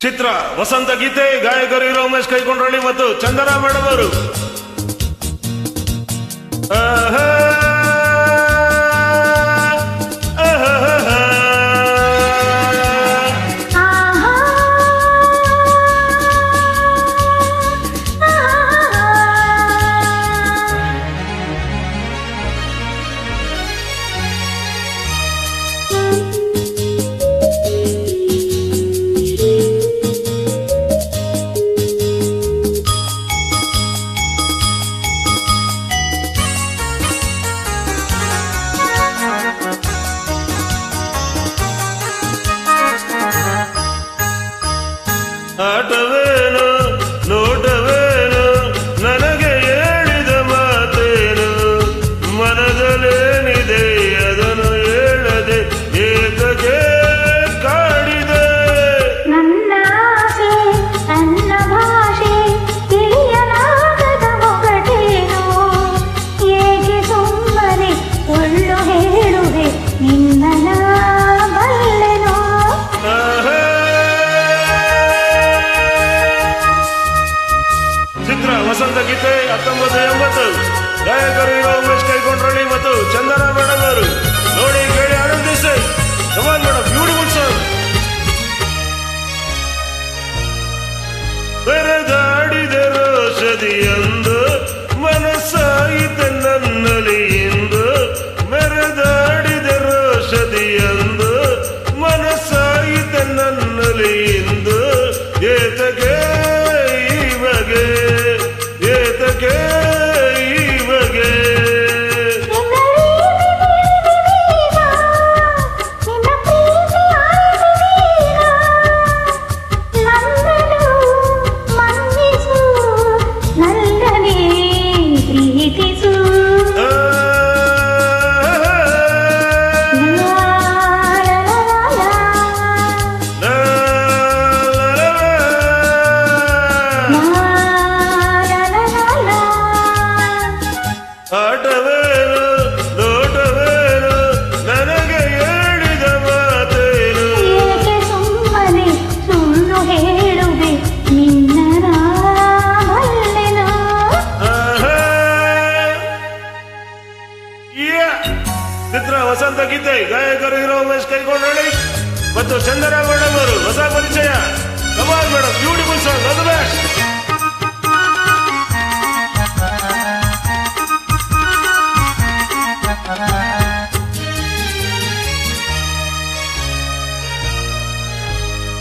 ಚಿತ್ರ ವಸಂತ ಗೀತೆ ಗಾಯಕರು ಹೀರೋ ಉಮೇಶ್ ಕೈಕೊಂಡ್ರಳ್ಳಿ ಮತ್ತು ಚಂದನ ಮೇಡಮ್ ಅವರು. ಆಟವೇನು ನೋಟವೇನು ನನಗೆ ಹೇಳಿದ ಮಾತೇನು, ಮನದಲ್ಲೇನಿದೆ ಅದನ್ನು ಹೇಳದೆ ಏತಕ್ಕೆ ಕಾಡಿದೆ. ನನ್ನ ಆಸೆ ನನ್ನ ಭಾಷೆ ತಿಳಿಯಲಾಗದ ಮೊಗಟೇನು, ಏಕೆ ಸುಮ್ಮನೆ ಒಳ್ಳು ಹೇಳುವೆ ನಿನ್ನ ಬಲ್ಲೆನೋ. ಚಿತ್ರ ವಸಂತ ಗೀತೆ 1980 ಗಾಯಕರು ಹೀರೋ ಉಮೇಶ್ ಕೈಕೊಂಡ್ರಳ್ಳಿ ಮತ್ತು ಚಂದನ ಮೇಡಮ್ ಅವರು. ನೋಡಿ ಕೇಳಿ ಆನಂದಿಸಿ. Come on madam, beautiful song. ಬೆರೆದಾಡಿದ ರೋಷದಿಯಂದು ಮನಸ್ಸಾಯಿತ ನನ್ನಲ್ಲಿ ಇಂದು, ಮೆರೆದಾಡಿದ ರೋಷದಿಯಂದು ಮನಸ್ಸಾಯಿತ ನನ್ನಲ್ಲಿ ಇಂದು, ಏತಕ್ಕೆ ಈ ಬಗೆ ಏತಕ್ಕೆ ಈ ಬಗೆ. ಆಟವೇನು ನೋಟವೇನು ನನಗೆ ಹೇಳಿದ ಮಾತೇನು, ಏಕೆ ಸುಮ್ಮನೆ ಸುಳ್ಳು ಹೇಳುವೆ ನಿನ್ನ ಬಲ್ಲೆನೋ. ಚಿತ್ರ ವಸಂತ ಗೀತೆ ಗಾಯಕರು ಹೀರೋ ಉಮೇಶ್ ಕೈಕೊಂಡ್ರಳ್ಳಿ ಮತ್ತು ಚಂದನ ಮೇಡಮ್ ಅವರು. ಹೊಸ ಪರಿಚಯ. Come on madam, beautiful song. All the best.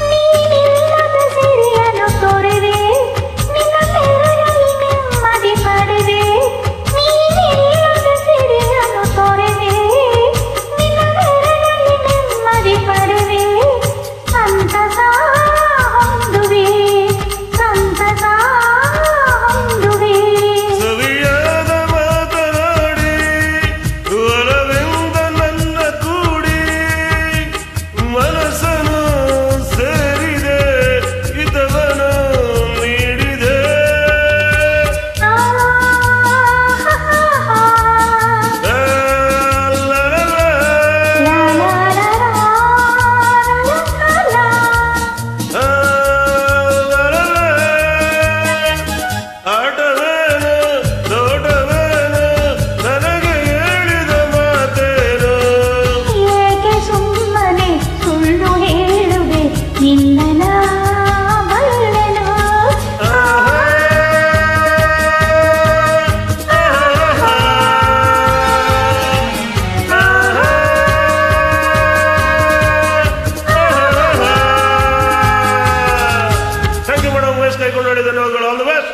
ನೀನಿಲ್ಲದ ಸಿರಿಯನ್ನು ತೊರೆದೆ ನಿನ್ನ ತೆರೆಯಲ್ಲಿ ನೆಮ್ಮದಿ ಪಡೆದೆ, ನೀನಿಲ್ಲದ ಸಿರಿಯನ್ನು ತೊರೆದೆ ನಿನ್ನ ತೆರೆಯಲ್ಲಿ ನೆಮ್ಮದಿ ಪಡೆದೆ, ಸಂತಸ ಹೊಂದುವೆ ಸಂತಸ ಹೊಂದುವೆ. ಸವಿಯಾದ ಮಾತನಾಡಿ ಒಲವೆಂದ ನನ್ನ ಕೂಡಿ, ಮನಸ್ಸನ್ನು ಸೇರಿದೆ ಹಿತವನು ನೀಡಿದೆ. ಆಟವೇನು ನೋಟವೇನು ನನಗೆ ಹೇಳಿದ ಮಾತೇನು, ಏಕೆ ಸುಮ್ಮನೆ ಸುಳ್ಳು ಹೇಳುವೆ ನಿನ್ನ ಬಲ್ಲೆನೋ. Thank you madam. Umesh Kaikondrahalli, ಧನ್ಯವಾದಗಳು. All the best.